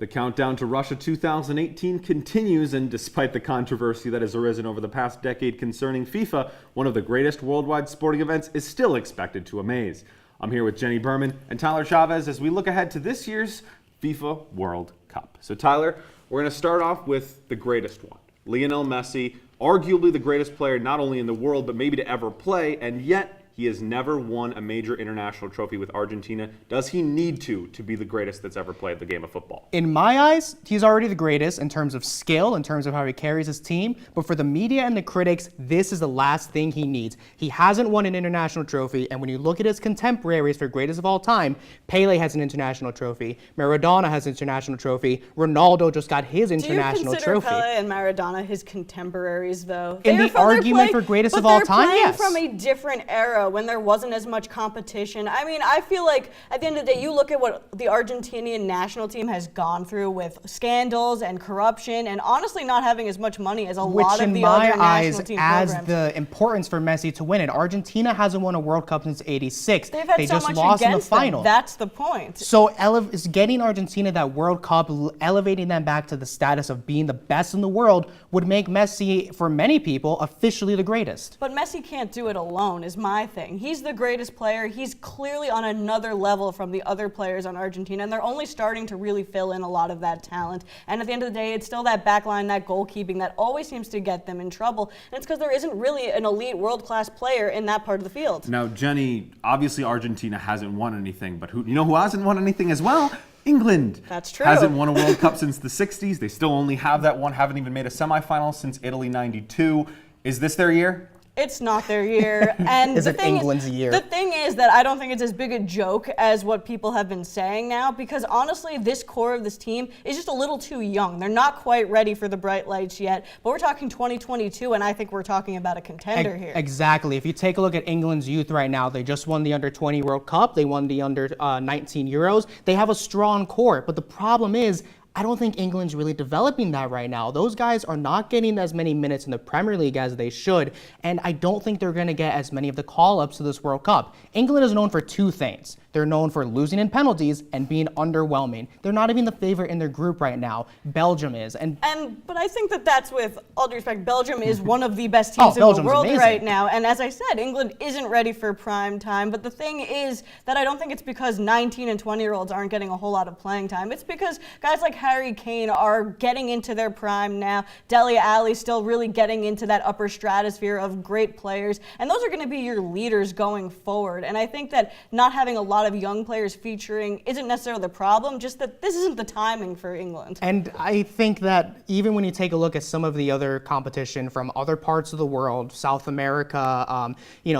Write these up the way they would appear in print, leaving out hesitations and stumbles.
The countdown to Russia 2018 continues, and despite the controversy that has arisen over the past decade concerning FIFA, one of the greatest worldwide sporting events is still expected to amaze. I'm here with Jenny Berman and Tyler Chavez as we look ahead to this year's FIFA World Cup. So Tyler, we're going to start off with the greatest one. Lionel Messi, arguably the greatest player not only in the world but maybe to ever play, and yet he has never won a major international trophy with Argentina. Does he need to be the greatest that's ever played the game of football? In my eyes, he's already the greatest in terms of skill, in terms of how he carries his team. But for the media and the critics, this is the last thing he needs. He hasn't won an international trophy, and when you look at his contemporaries for greatest of all time, Pele has an international trophy, Maradona has an international trophy, Ronaldo just got his international trophy. Do you consider Pele and Maradona his contemporaries, though? In the argument for greatest of all time, yes. But they're playing from a different era, when there wasn't as much competition. I mean, I feel like at the end of the day, you look at what the Argentinian national team has gone through with scandals and corruption and honestly not having as much money as a lot of the other national team programs. Which in my eyes adds the importance for Messi to win it. Argentina hasn't won a World Cup since '86. They've had they so just much lost in the against them. final. That's the point. So is getting Argentina that World Cup, elevating them back to the status of being the best in the world, would make Messi, for many people, officially the greatest. But Messi can't do it alone, is my thing. He's the greatest player. He's clearly on another level from the other players on Argentina, and they're only starting to really fill in a lot of that talent. And at the end of the day, it's still that back line, that goalkeeping that always seems to get them in trouble. And it's because there isn't really an elite world-class player in that part of the field. Now, Jenny, obviously Argentina hasn't won anything, but who hasn't won anything as well? England. That's true. Hasn't won a World Cup since the 60s. They still only have that one, haven't even made a semifinal since Italy 92. Is this their year? It's not their year. And Is it England's year? The thing is that I don't think it's as big a joke as what people have been saying now, because honestly, this core of this team is just a little too young. They're not quite ready for the bright lights yet, but we're talking 2022, and I think we're talking about a contender here. Exactly. If you take a look at England's youth right now, they just won the Under-20 World Cup. They won the Under-19 Euros. They have a strong core, but the problem is, I don't think England's really developing that right now. Those guys are not getting as many minutes in the Premier League as they should, and I don't think they're going to get as many of the call-ups to this World Cup. England is known for two things. They're known for losing in penalties and being underwhelming. They're not even the favorite in their group right now. Belgium is. But I think that's with all due respect, Belgium is one of the best teams in the world right now. And as I said, England isn't ready for prime time. But the thing is that I don't think it's because 19 and 20-year-olds aren't getting a whole lot of playing time. It's because guys like Harry Kane are getting into their prime now. Dele Alli still really getting into that upper stratosphere of great players. And those are going to be your leaders going forward. And I think that not having a lot of young players featuring isn't necessarily the problem, just that this isn't the timing for England. And I think that even when you take a look at some of the other competition from other parts of the world, South America,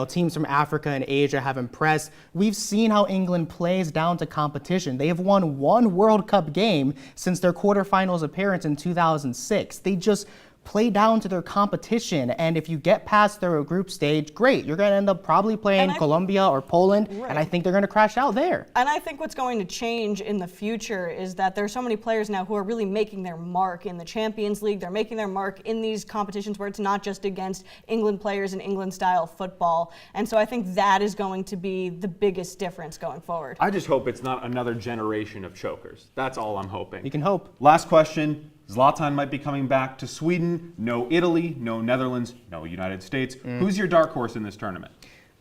teams from Africa and Asia have impressed. We've seen how England plays down to competition. They have won one World Cup game since their quarterfinals appearance in 2006. They just play down to their competition, and if you get past their group stage, great. You're going to end up probably playing Colombia or Poland, right. And I think they're going to crash out there. And I think what's going to change in the future is that there are so many players now who are really making their mark in the Champions League. They're making their mark in these competitions where it's not just against England players in England-style football. And so I think that is going to be the biggest difference going forward. I just hope it's not another generation of chokers. That's all I'm hoping. You can hope. Last question. Zlatan might be coming back to Sweden. No Italy, no Netherlands, no United States. Who's your dark horse in this tournament?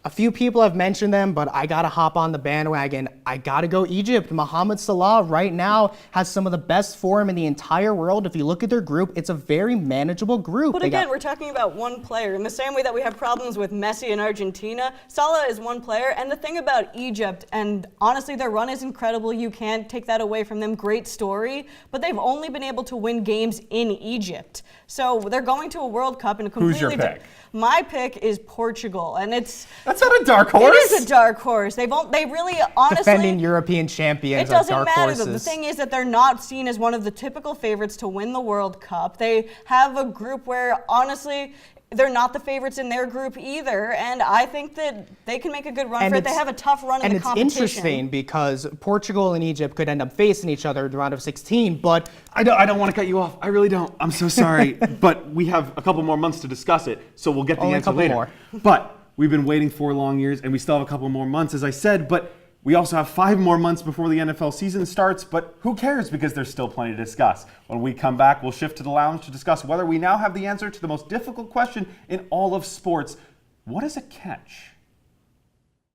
A few people have mentioned them, but I got to hop on the bandwagon. I got to go Egypt. Mohamed Salah right now has some of the best form in the entire world. If you look at their group, it's a very manageable group. But again, we're talking about one player. In the same way that we have problems with Messi in Argentina, Salah is one player. And the thing about Egypt, and honestly, their run is incredible. You can't take that away from them. Great story. But they've only been able to win games in Egypt. So they're going to a World Cup in a completely Who's your pick? My pick is Portugal, and that's not a dark horse. It is a dark horse. They really honestly defending European champions. It doesn't dark matter. Horses. The thing is that they're not seen as one of the typical favorites to win the World Cup. They have a group where honestly, they're not the favorites in their group either, and I think that they can make a good run for it. They have a tough run in the competition. And it's interesting because Portugal and Egypt could end up facing each other in the round of 16, but I don't want to cut you off. I really don't. I'm so sorry. But we have a couple more months to discuss it, so we'll get the answer later. But we've been waiting 4 long years, and we still have a couple more months, as I said. But We also have 5 more months before the NFL season starts, but who cares because there's still plenty to discuss. When we come back, we'll shift to the lounge to discuss whether we now have the answer to the most difficult question in all of sports. What is a catch?